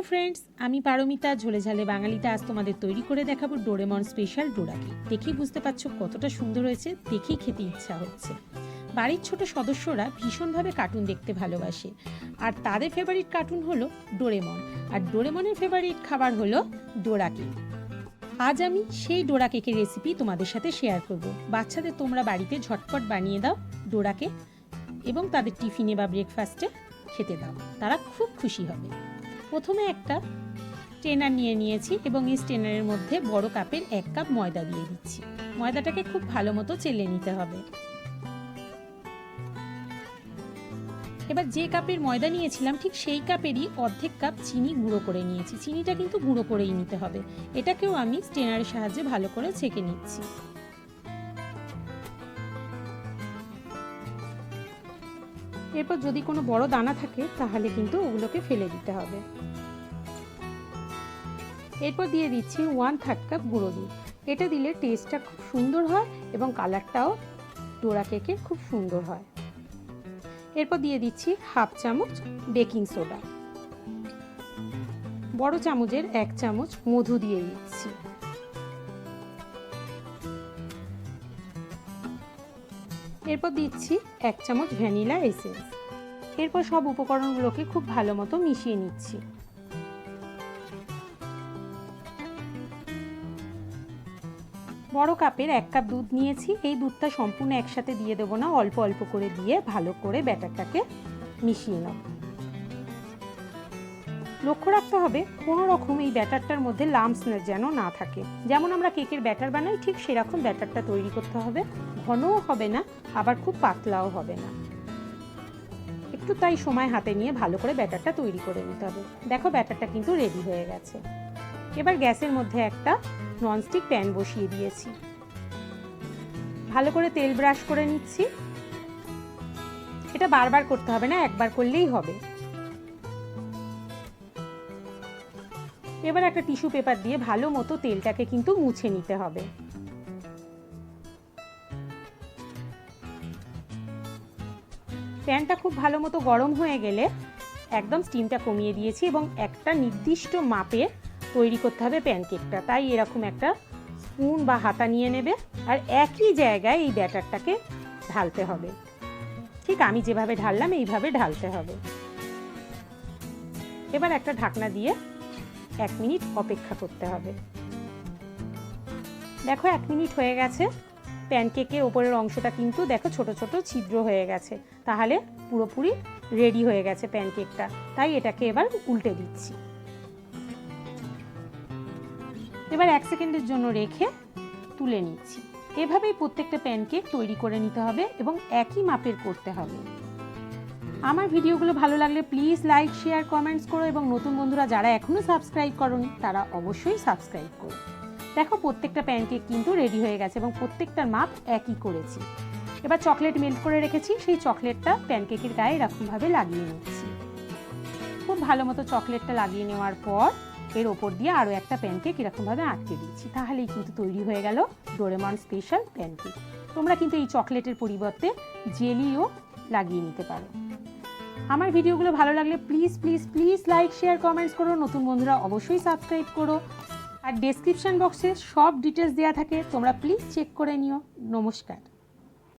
Hello friends আমি পারমিতা ঝোলে ঝালে বাঙালিতে আজ তোমাদের তৈরি করে দেখাবো ডোরেমন স্পেশাল ডোরা কেক। দেখেই বুঝতে পারছো কতটা সুন্দর হয়েছে, দেখেই খেতে ইচ্ছা হচ্ছে। বাড়ির ছোট সদস্যরা ভীষণভাবে কার্টুন দেখতে ভালোবাসে, আর তাদের ফেভারিট কার্টুন হলো ডোরেমন, আর ডোরেমনের ফেভারিট খাবার হলো ডোরা কেক। আজ আমি সেই ডোরা কেকের রেসিপি তোমাদের সাথে শেয়ার করব। বাচ্চাদের তোমরা বাড়িতে ঝটপট বানিয়ে দাও ডোরা কেক এবং তাদের টিফিনে বা ব্রেকফাস্টে খেতে দাও, তারা খুব খুশি হবে। প্রথমে একটা স্ট্রেনার নিয়ে নিয়েছি এবং এই স্ট্রেনারের মধ্যে বড় কাপের 1 কাপ ময়দা দিয়ে দিচ্ছি। ময়দাটাকে খুব ভালো মতো চেলে নিতে হবে। এবার যে কাপের ময়দা নিয়েছিলাম ঠিক সেই কাপেরই অর্ধেক কাপ চিনি গুঁড়ো করে নিয়েছি। চিনিটা কিন্তু গুঁড়ো করেই নিতে হবে। এটাকেও আমি স্ট্রেনারের সাহায্যে ভালো করে ছেঁকে নিচ্ছি। এরপর যদি কোনো বড় দানা থাকে তাহলে কিন্তু ওগুলোকে ফেলে দিতে হবে। এরপর দিয়ে দিচ্ছি 1/3 কাপ গুঁড়ো দুধ। এটা দিলে টেস্টটা খুব সুন্দর হয় এবং কালারটাও ডোরা কেকের খুব সুন্দর হয়। এরপর দিয়ে দিচ্ছি 1/2 চামচ বেকিং সোডা। বড় চামচের 1 চামচ মধু দিয়ে দিচ্ছি। এরপর দিচ্ছি 1 চামচ ভ্যানিলা এসেন্স। এরপর সব উপকরণগুলোকে খুব ভালো মতো মিশিয়ে নিচ্ছি। বড় কাপের 1 কাপ দুধ নিয়েছি। এই দুধটা সম্পূর্ণ একসাথে দিয়ে দেবো না, অল্প অল্প করে দিয়ে ভালো করে ব্যাটারটাকে মিশিয়ে নেব। লক্ষ্য রাখতে হবে কোনো রকম এই ব্যাটারটার মধ্যে লাম্পস যেন না থাকে। যেমন আমরা কেকের ব্যাটার বানাই ঠিক সেরকম ব্যাটারটা তৈরি করতে হবে। ঘনও হবে না, আবার খুব পাতলাও হবে না। একটু তাই সময় হাতে নিয়ে ভালো করে ব্যাটারটা তৈরি করে নিতে হবে। দেখো ব্যাটারটা কিন্তু রেডি হয়ে গেছে। এবার গ্যাসের মধ্যে একটা ননস্টিক প্যান বসিয়ে দিয়েছি। ভালো করে তেল ব্রাশ করে নিচ্ছি। এটা বারবার করতে হবে না, একবার করলেই হবে। এবার একটা টিস্যু পেপার দিয়ে ভালো মতো তেলটাকে কিন্তু মুছে নিতে হবে। প্যানটা খুব ভালো মতো গরম হয়ে গেলে একদম স্টিমটা কমিয়ে দিয়েছি এবং একটা নির্দিষ্ট মাপে তৈরি করতে হবে প্যানকেকটা। তাই এরকম একটা স্পুন বা হাতা নিয়ে নেবে আর একই জায়গায় এই ব্যাটারটাকে ঢালতে হবে। ঠিক আমি যেভাবে ঢাললাম এইভাবে ঢালতে হবে। এবার একটা ঢাকনা দিয়ে 1 মিনিট অপেক্ষা করতে হবে। দেখো 1 মিনিট হয়ে গেছে। প্যানকেকের ওপরের অংশটা কিন্তু দেখো ছোট ছোট ছিদ্র হয়ে গেছে, তাহলে পুরোপুরি রেডি হয়ে গেছে প্যানকেকটা। তাই এটাকে এবার উল্টে দিচ্ছি। এবার 1 সেকেন্ডের জন্য রেখে তুলে নিচ্ছি। এভাবেই প্রত্যেকটা প্যানকেক তৈরি করে নিতে হবে এবং একই মাপের করতে হবে। আমার ভিডিওগুলো ভালো লাগলে প্লিজ লাইক শেয়ার কমেন্টস করো এবং নতুন বন্ধুরা যারা এখনো সাবস্ক্রাইব করোনি তারা অবশ্যই সাবস্ক্রাইব করো। দেখো প্রত্যেকটা প্যানকেক কিন্তু রেডি হয়ে গেছে এবং প্রত্যেকটার মাপ একই করেছি। এবার চকলেট মেল্ট করে রেখেছি, সেই চকলেটটা প্যানকেকের গায়ে এরকমভাবে লাগিয়ে নিচ্ছি। খুব ভালো মতো চকলেটটা লাগিয়ে নেওয়ার পর এর ওপর দিয়ে আরও একটা প্যানকেক এরকমভাবে আটকে দিচ্ছি। তাহলেই কিন্তু তৈরি হয়ে গেল ডোরেমন স্পেশাল প্যানকেক। তোমরা কিন্তু এই চকলেটের পরিবর্তে জেলিও লাগিয়ে নিতে পারো। আমার ভিডিওগুলো ভালো লাগলে please please please like share comments করো। নতুন বন্ধুরা অবশ্যই সাবস্ক্রাইব করো। আর ডেসক্রিপশন বক্সে সব ডিটেলস দেওয়া থাকে, তোমরা প্লিজ চেক করে নিও। নমস্কার।